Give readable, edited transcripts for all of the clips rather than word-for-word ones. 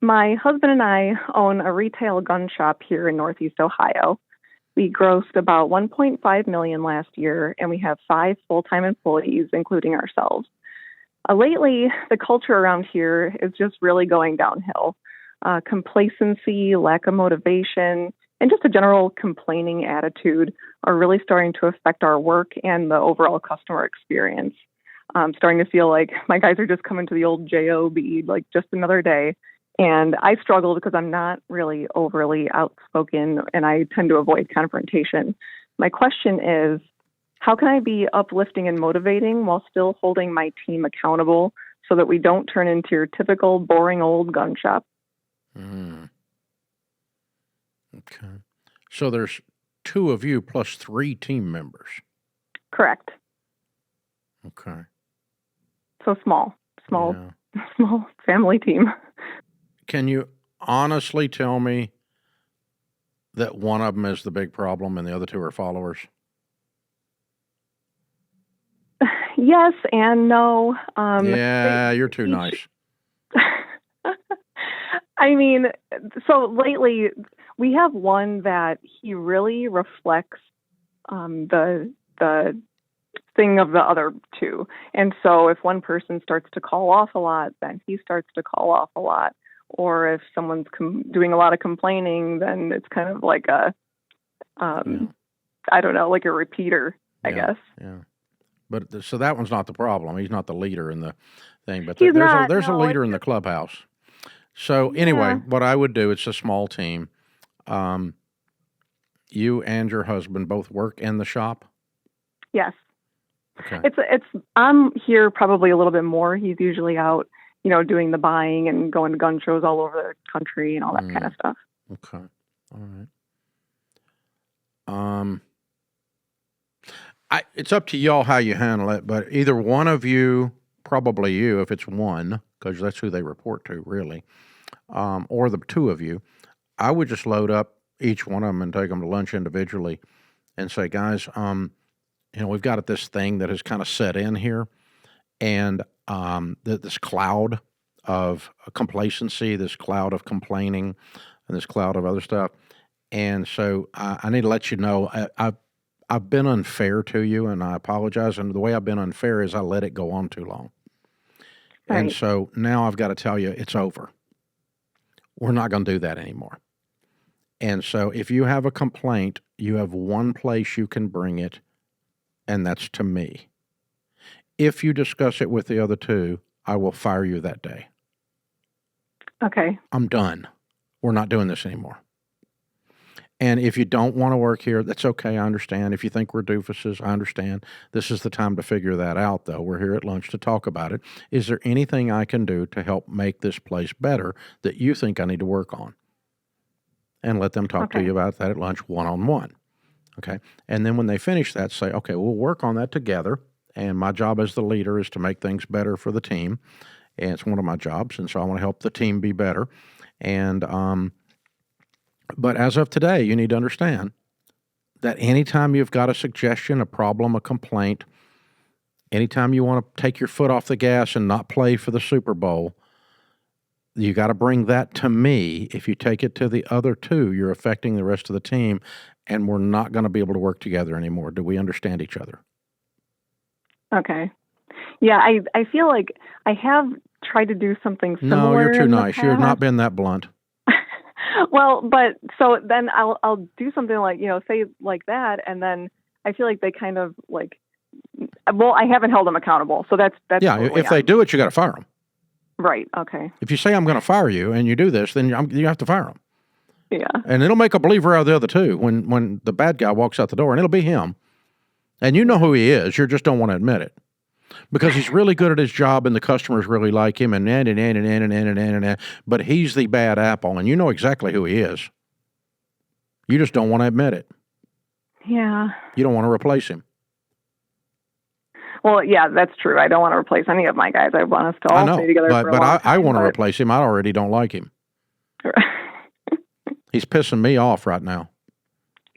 My husband and I own a retail gun shop here in Northeast Ohio. We grossed about 1.5 million last year, and we have 5 full-time employees, including ourselves. Lately, the culture around here is just really going downhill. Complacency, lack of motivation, and just a general complaining attitude are really starting to affect our work and the overall customer experience. I'm starting to feel like my guys are just coming to the old job, like just another day. And I struggle because I'm not really overly outspoken and I tend to avoid confrontation. My question is, how can I be uplifting and motivating while still holding my team accountable so that we don't turn into your typical boring old gun shop? Mm. Okay. So there's 2 of you plus 3 team members. Correct. Okay. So small Yeah. family team. Can you honestly tell me that one of them is the big problem and the other 2 are followers? Yes and no. Yeah, you're too nice. I mean, so lately we have one that he really reflects the thing of the other 2. And so if one person starts to call off a lot, then he starts to call off a lot. Or if someone's doing a lot of complaining, then it's kind of like a, I don't know, like a repeater, I guess. Yeah. But so that one's not the problem. He's not the leader in the thing, but He's there's not, a leader in the clubhouse. So anyway, what I would do, it's a small team. You and your husband both work in the shop? Yes. Okay. I'm here probably a little bit more. He's usually out, doing the buying and going to gun shows all over the country and all that kind of stuff. Okay. All right. It's up to y'all how you handle it, but either one of you, probably you, if it's one, because that's who they report to, really, or the 2 of you, I would just load up each one of them and take them to lunch individually and say, guys, we've got this thing that has kind of set in here, and this cloud of complacency, this cloud of complaining, and this cloud of other stuff. And so I need to let you know, I've been unfair to you, and I apologize. And the way I've been unfair is I let it go on too long. Right. And so now I've got to tell you it's over. We're not going to do that anymore. And so if you have a complaint, you have one place you can bring it, and that's to me. If you discuss it with the other 2, I will fire you that day. Okay. I'm done. We're not doing this anymore. And if you don't want to work here, that's okay. I understand. If you think we're doofuses, I understand. This is the time to figure that out, though. We're here at lunch to talk about it. Is there anything I can do to help make this place better that you think I need to work on? And let them talk to you about that at lunch one-on-one. Okay? And then when they finish that, say, okay, we'll work on that together. And my job as the leader is to make things better for the team. And it's one of my jobs. And so I want to help the team be better. And, but as of today, you need to understand that anytime you've got a suggestion, a problem, a complaint, anytime you want to take your foot off the gas and not play for the Super Bowl, you got to bring that to me. If you take it to the other 2, you're affecting the rest of the team, and we're not going to be able to work together anymore. Do we understand each other? Okay. Yeah, I feel like I have tried to do something similar. No, you're too nice. You've not been that blunt. Well, but so then I'll do something like, say like that, and then I feel like they kind of like, well, I haven't held them accountable, so that's yeah. If they do it, you got to fire them. Right. Okay. If you say I'm going to fire you and you do this, then you have to fire them. Yeah. And it'll make a believer out of the other 2 when the bad guy walks out the door, and it'll be him. And you know who he is. You just don't want to admit it. Because he's really good at his job and the customers really like him but he's the bad apple, and you know exactly who he is. You just don't want to admit it. Yeah. You don't want to replace him. Well, yeah, that's true. I don't want to replace any of my guys. I want us to all stay together for a long time. But I want to replace him. I already don't like him. He's pissing me off right now.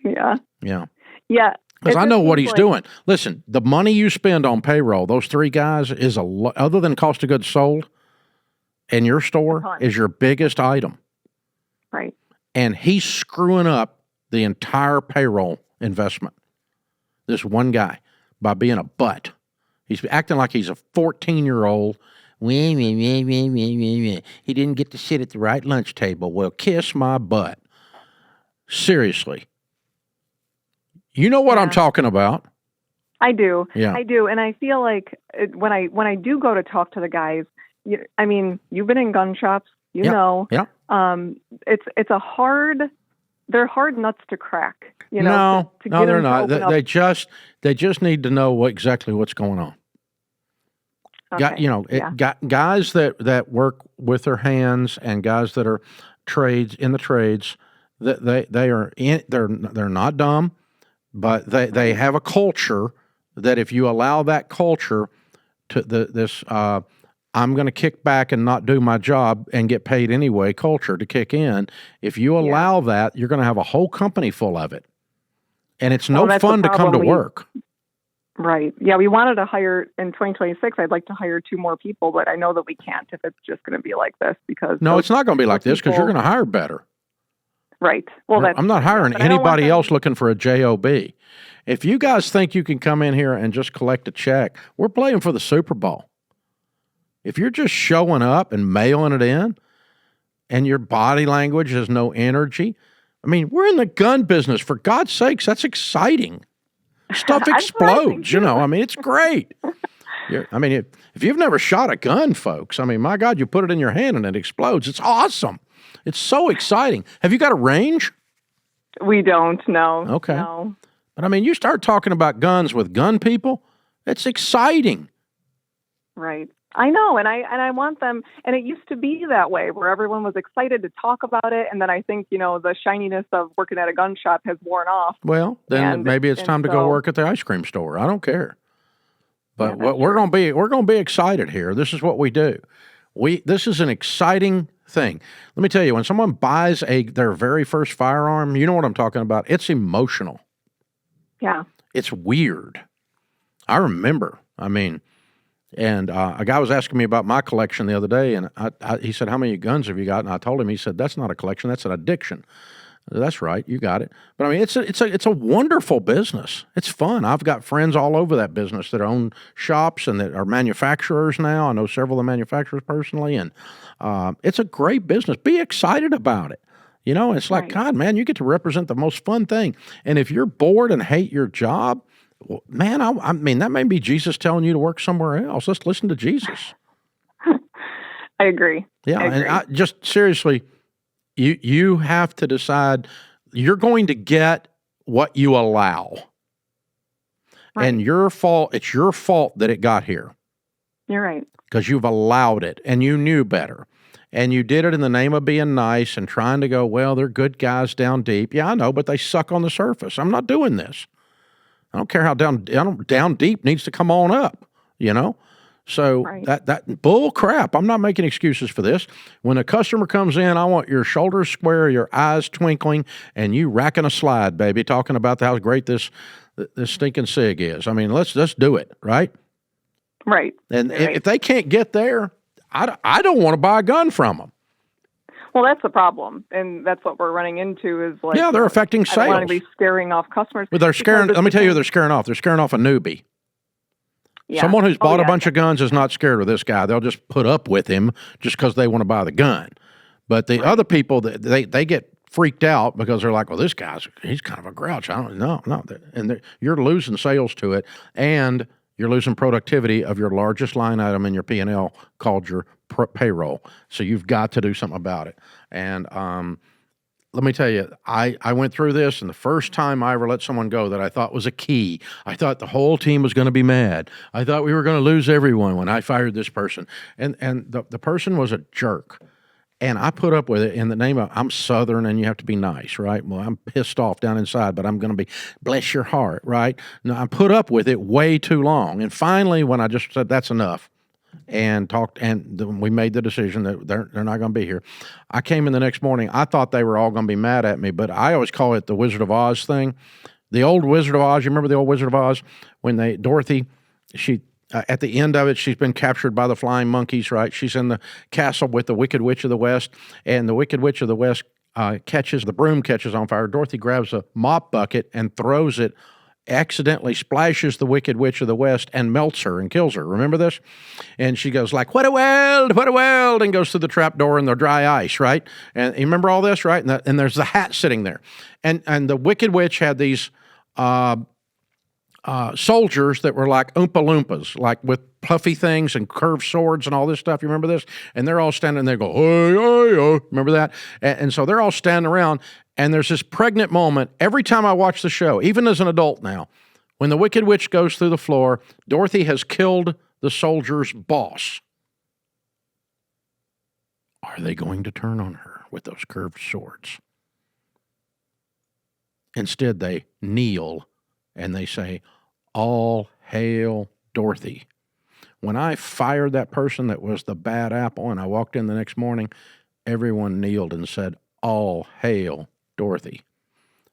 Yeah. Yeah. Yeah. Because I know what he's doing. Listen, the money you spend on payroll, those 3 guys, is other than cost of goods sold, and your A store ton. is your biggest item, Right. and he's screwing up the entire payroll investment, this one guy, by being a butt. He's acting like he's a 14-year-old. He didn't get to sit at the right lunch table. Well, kiss my butt. Seriously. You know what I'm talking about. I do. Yeah. I do. And I feel like when I do go to talk to the guys, I mean, you've been in gun shops, you know. Yeah. It's a hard, they're hard nuts to crack, you know. No, to no, get they're them to not. open up. They just need to know exactly what's going on. Okay. Guys that work with their hands and guys that are in the trades, that they're not dumb, but they have a culture that if you allow that culture to I'm going to kick back and not do my job and get paid anyway culture to kick in. If you allow that, you're going to have a whole company full of it, and it's no fun to come to work. Right. Yeah, we wanted to hire in 2026. I'd like to hire 2 more people, but I know that we can't if it's just going to be like this because no, it's not going to be like this because you're going to hire better. Right. Well, I'm not hiring anybody else looking for a job. If you guys think you can come in here and just collect a check, we're playing for the Super Bowl. If you're just showing up and mailing it in, and your body language has no energy, I mean, we're in the gun business. For God's sakes, that's exciting. Stuff explodes, you know. I mean, it's great. If you've never shot a gun, folks, I mean, my God, you put it in your hand and it explodes. It's awesome. It's so exciting. Have you got a range? We don't, no. Okay. No. But I mean, you start talking about guns with gun people, it's exciting. Right. I know, and I want them, and it used to be that way where everyone was excited to talk about it, and then I think, the shininess of working at a gun shop has worn off. Well, then maybe it's time to go work at the ice cream store. I don't care. But we're going to be excited here. This is what we do. This is an exciting thing. Let me tell you, when someone buys their very first firearm, you know what I'm talking about. It's emotional. Yeah. It's weird. I remember. I mean, and a guy was asking me about my collection the other day, and he said, "How many guns have you got?" And I told him. He said, "That's not a collection. That's an addiction." That's right. You got it. But I mean, it's a wonderful business. It's fun. I've got friends all over that business that own shops and that are manufacturers now. I know several of the manufacturers personally, and it's a great business. Be excited about it. It's like, God, man, you get to represent the most fun thing. And if you're bored and hate your job, well, man, I mean, that may be Jesus telling you to work somewhere else. Let's listen to Jesus. I agree. Yeah, and I just seriously, you have to decide you're going to get what you allow. Right. And it's your fault that it got here. You're right. Because you've allowed it and you knew better. And you did it in the name of being nice and trying to go, well, they're good guys down deep. Yeah, I know, but they suck on the surface. I'm not doing this. I don't care how down deep needs to come on up, So that bull crap. I'm not making excuses for this. When a customer comes in, I want your shoulders square, your eyes twinkling, and you racking a slide, baby, talking about how great this stinking cig is. I mean, let's do it, right? Right. And if they can't get there, I don't want to buy a gun from them. Well, that's the problem, and that's what we're running into is like... Yeah, they're affecting sales. I don't want to be scaring off customers. Well, let me tell you who they're scaring off. They're scaring off a newbie. Yeah. Someone who's bought a bunch of guns is not scared of this guy. They'll just put up with him just because they want to buy the gun. But the other people, they get freaked out because they're like, well, he's kind of a grouch. I don't know. No. And you're losing sales to it, and you're losing productivity of your largest line item in your P&L called your payroll. So you've got to do something about it. And let me tell you, I went through this, and the first time I ever let someone go that I thought was a key, I thought the whole team was going to be mad. I thought we were going to lose everyone when I fired this person. And the person was a jerk. And I put up with it in the name of, I'm Southern and you have to be nice, right? Well, I'm pissed off down inside, but I'm going to be, bless your heart, right? No, I put up with it way too long. And finally, when I just said, that's enough, and talked, and we made the decision that they're not going to be here. I came in the next morning. I thought they were all going to be mad at me, but I always call it the Wizard of Oz thing. The old Wizard of Oz, you remember the old Wizard of Oz? When Dorothy, At the end of it, she's been captured by the flying monkeys, right? She's in the castle with the Wicked Witch of the West, and the Wicked Witch of the West the broom catches on fire. Dorothy grabs a mop bucket and throws it, accidentally splashes the Wicked Witch of the West and melts her and kills her. Remember this? And she goes like, what a weld, and goes through the trap door in the dry ice, right? And you remember all this, right? And there's the hat sitting there. And the Wicked Witch had these soldiers that were like Oompa Loompas, like with puffy things and curved swords and all this stuff. You remember this? And they're all standing there, go, hey, hey, hey. Remember that? And so they're all standing around, and there's this pregnant moment every time I watch the show, even as an adult now, when the Wicked Witch goes through the floor. Dorothy has killed the soldier's boss. Are they going to turn on her with those curved swords? Instead, they kneel and they say, all hail Dorothy. When I fired that person that was the bad apple and I walked in the next morning, everyone kneeled and said, all hail Dorothy.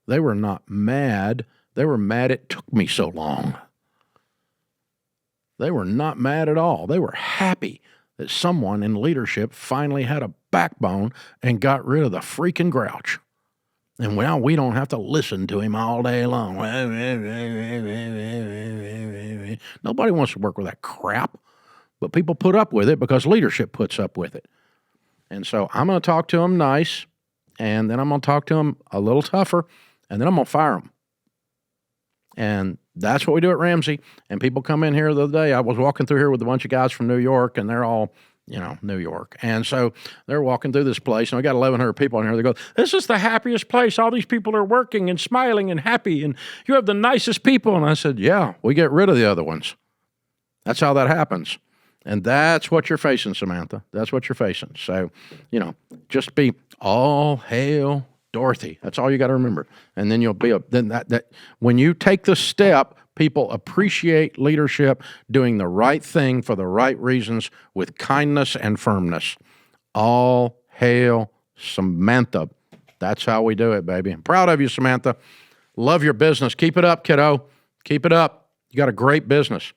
They were not mad. They were mad it took me so long. They were not mad at all. They were happy that someone in leadership finally had a backbone and got rid of the freaking grouch. And well, we don't have to listen to him all day long. Nobody wants to work with that crap, but people put up with it because leadership puts up with it. And so I'm going to talk to them nice, and then I'm going to talk to them a little tougher, and then I'm going to fire them. And that's what we do at Ramsey. And people come in here the other day. I was walking through here with a bunch of guys from New York, and they're all, New York. And so they're walking through this place, and we got 1,100 people in here. They go, this is the happiest place. All these people are working and smiling and happy, and you have the nicest people. And I said, yeah, we get rid of the other ones. That's how that happens. And that's what you're facing, Samantha. That's what you're facing. So, just be all hail Dorothy. That's all you got to remember. And then you'll be when you take the step, people appreciate leadership doing the right thing for the right reasons with kindness and firmness. All hail Samantha. That's how we do it, baby. I'm proud of you, Samantha. Love your business. Keep it up, kiddo. Keep it up. You got a great business.